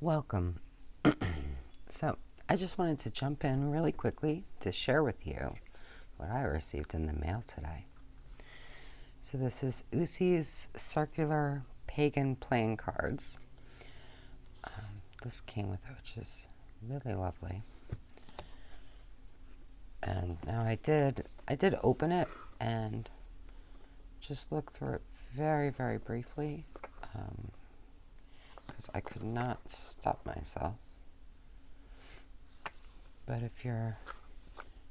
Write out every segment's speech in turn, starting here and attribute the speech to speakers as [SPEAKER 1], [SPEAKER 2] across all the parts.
[SPEAKER 1] Welcome. So, I just wanted to jump in really quickly to share with you what I received in the mail today. So, this is UUSI's Circular Pagan Playing Cards. This came with it, which is really lovely. And now I did open it and just look through it very, very briefly, because I could not stop myself. But if you're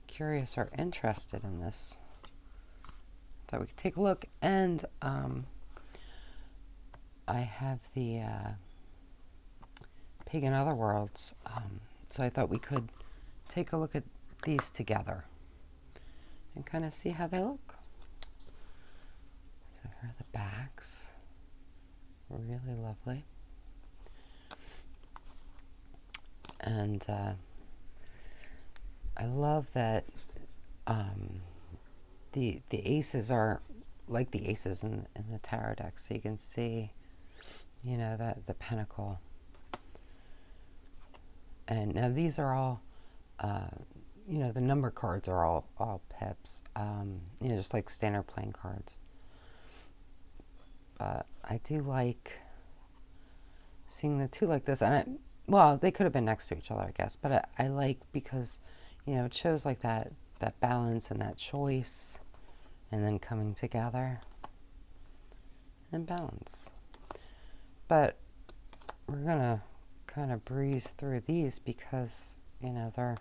[SPEAKER 1] curious or interested in this, that we could take a look. And I have the Pagan Otherworlds, so I thought we could take a look at these together and kind of see how they look. So here are the backs. Really lovely. And I love that the aces are like the aces in the tarot deck, so you can see, that the pentacle. And now these are all, the number cards are all pips, just like standard playing cards. But I do like seeing the two like this, and they could have been next to each other, I guess, but I like because, it shows like that balance and that choice, and then coming together and balance. But we're gonna kind of breeze through these because, they're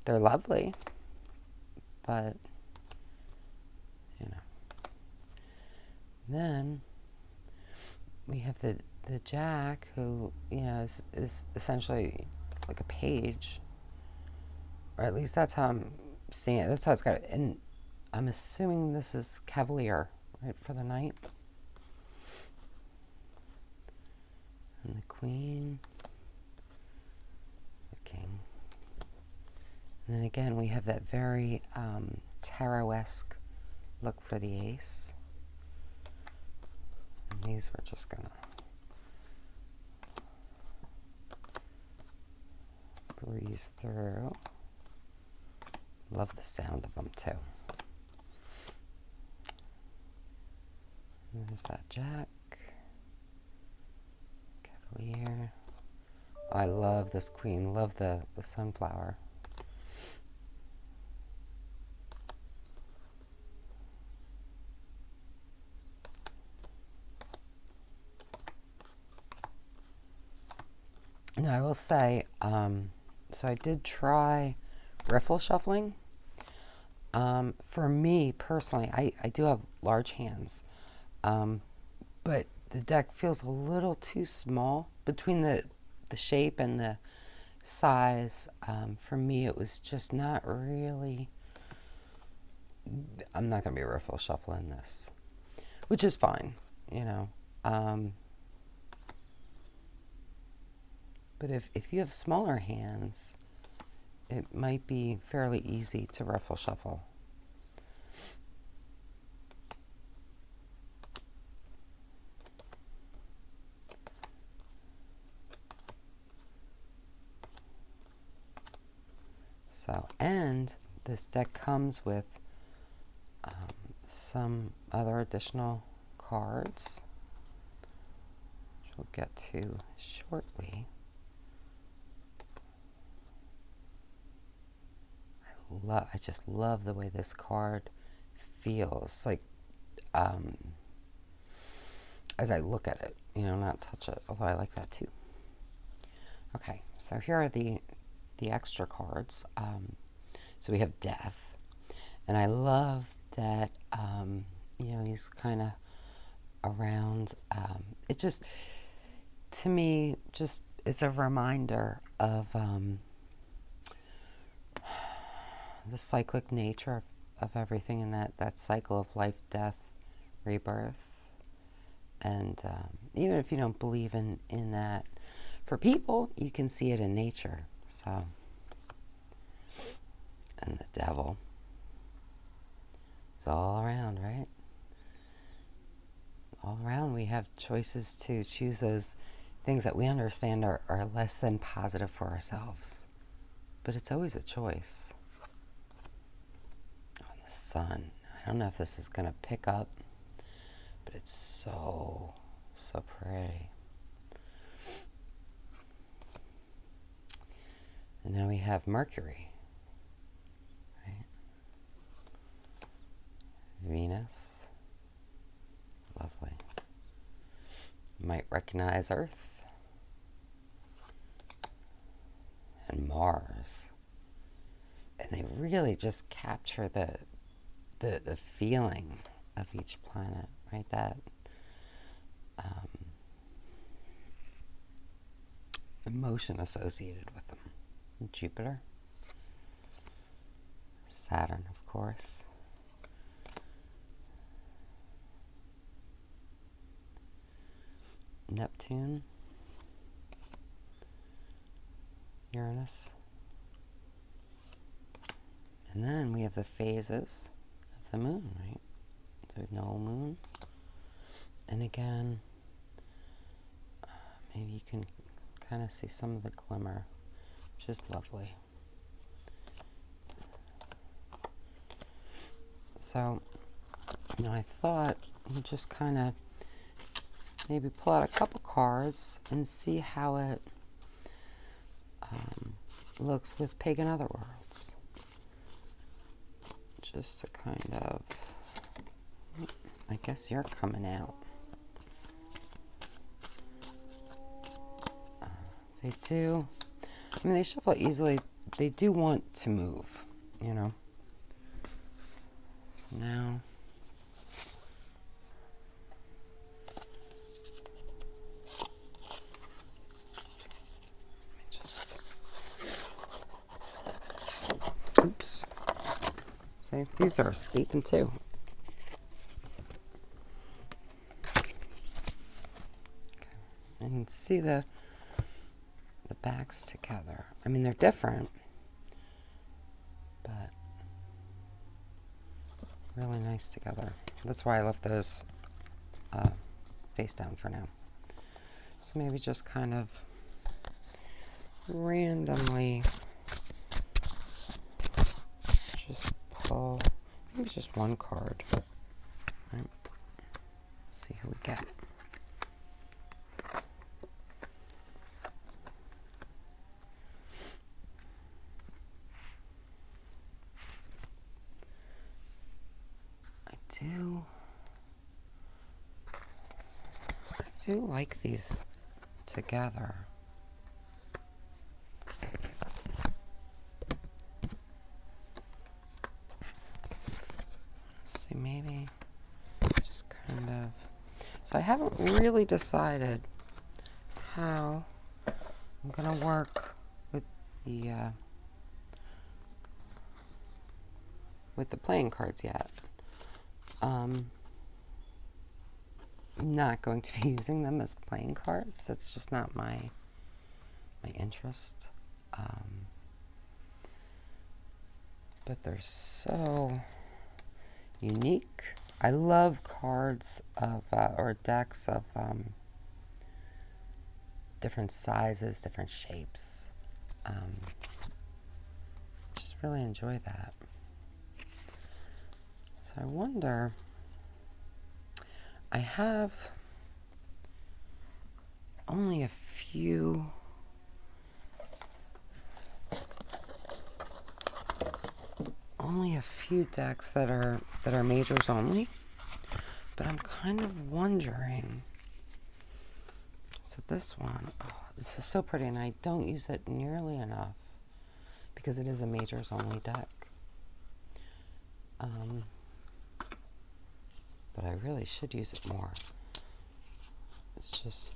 [SPEAKER 1] lovely, but, then we have the Jack, who, is essentially like a page, or at least that's how I'm seeing it. That's how it's got it. And I'm assuming this is Cavalier, right, for the Knight. And the Queen, the King. And then again, we have that very tarot-esque look for the Ace. And these we're just gonna breeze through. Love the sound of them too. And there's that Jack. Cavalier. Oh, I love this Queen. Love the sunflower. Now I will say, so I did try Riffle Shuffling. For me personally, I do have large hands, but the deck feels a little too small between the shape and the size. For me, it was just not really. I'm not going to be riffle shuffling this, which is fine, but if you have smaller hands, it might be fairly easy to riffle shuffle. So, and this deck comes with some other additional cards, which we'll get to shortly. I just love the way this card feels, like, as I look at it, not touch it, although I like that too. Okay, so here are the extra cards. So we have Death, and I love that, he's kind of around. It just, to me, just is a reminder of the cyclic nature of everything, in that cycle of life, death, rebirth. And even if you don't believe in that, for people, you can see it in nature. So, and the Devil. It's all around, right? All around, we have choices to choose those things that we understand are less than positive for ourselves. But it's always a choice. Oh, the sun. I don't know if this is going to pick up, but it's so pretty. And now we have Mercury, right? Venus. Lovely. You might recognize Earth. And Mars. And they really just capture the feeling of each planet, right? That emotion associated with them. And Jupiter. Saturn, of course. Neptune. Uranus. And then we have the phases of the moon, right? So no moon. And again, maybe you can kind of see some of the glimmer, which is lovely. So, I thought we'd just kind of maybe pull out a couple cards and see how it looks with Pagan Otherworlds. Just to kind of, I guess you're coming out. They do, they shuffle easily. They do want to move, So now, oops. See, these are escaping too. Okay. And you can see the backs together. They're different, but really nice together. That's why I left those face down for now. So maybe just kind of randomly just pull maybe just one card. Right. See who we get. I do like these together. Let's see, maybe just kind of. So I haven't really decided how I'm going to work with the playing cards yet. I'm not going to be using them as playing cards. That's just not my interest. But they're so unique. I love cards of or decks of different sizes, different shapes. Just really enjoy that. So I wonder, I have only a few decks that are majors only, but I'm kind of wondering. So this one, this is so pretty, and I don't use it nearly enough because it is a majors only deck. But I really should use it more. It's just,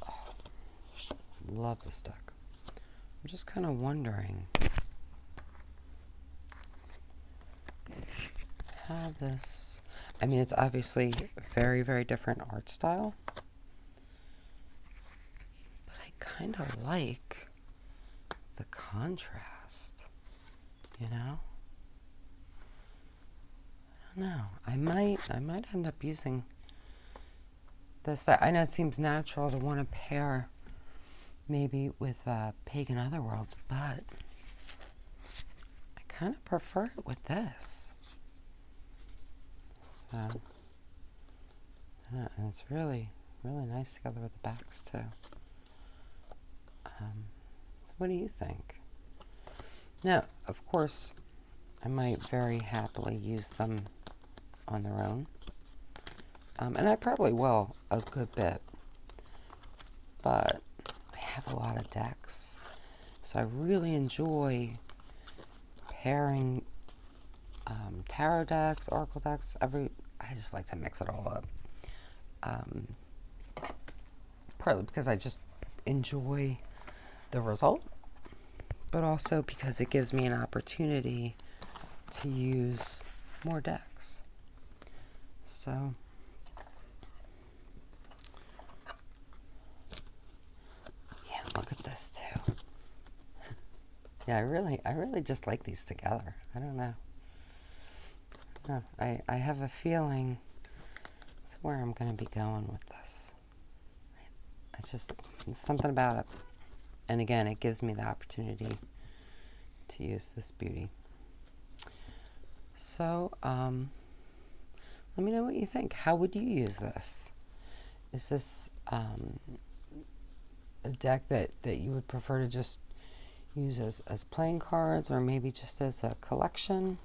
[SPEAKER 1] love this deck. I'm just kind of wondering how this, it's obviously very, very different art style, but I kind of like the contrast, I don't know. I might end up using this. I know it seems natural to want to pair maybe with Pagan Otherworlds, but I kind of prefer it with this. So, and it's really, really nice together with the backs too. So what do you think? Now, of course, I might very happily use them on their own. And I probably will a good bit. But I have a lot of decks. So I really enjoy pairing tarot decks, oracle decks. I just like to mix it all up. Partly because I just enjoy the result, but also because it gives me an opportunity to use more decks. So yeah, look at this too. Yeah, I really just like these together. I don't know. No, I have a feeling it's where I'm going to be going with this. There's something about it. And again, it gives me the opportunity to use this beauty. So, let me know what you think. How would you use this? Is this a deck that you would prefer to just use as playing cards, or maybe just as a collection?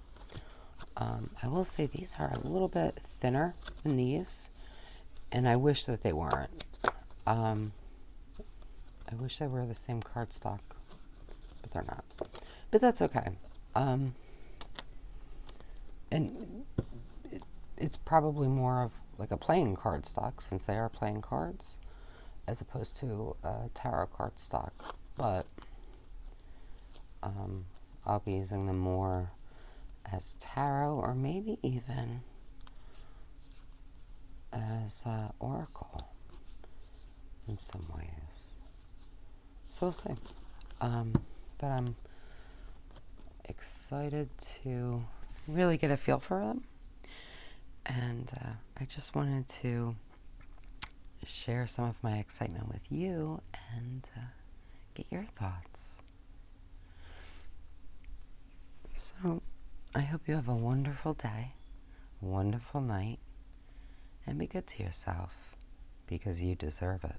[SPEAKER 1] I will say these are a little bit thinner than these, and I wish that they weren't. I wish they were the same cardstock, but they're not. But that's okay. And it's probably more of like a playing cardstock, since they are playing cards, as opposed to a tarot cardstock. But I'll be using them more as tarot, or maybe even as oracle in some ways. So we'll see. But I'm excited to really get a feel for them. And I just wanted to share some of my excitement with you and get your thoughts. So I hope you have a wonderful day, a wonderful night, and be good to yourself, because you deserve it.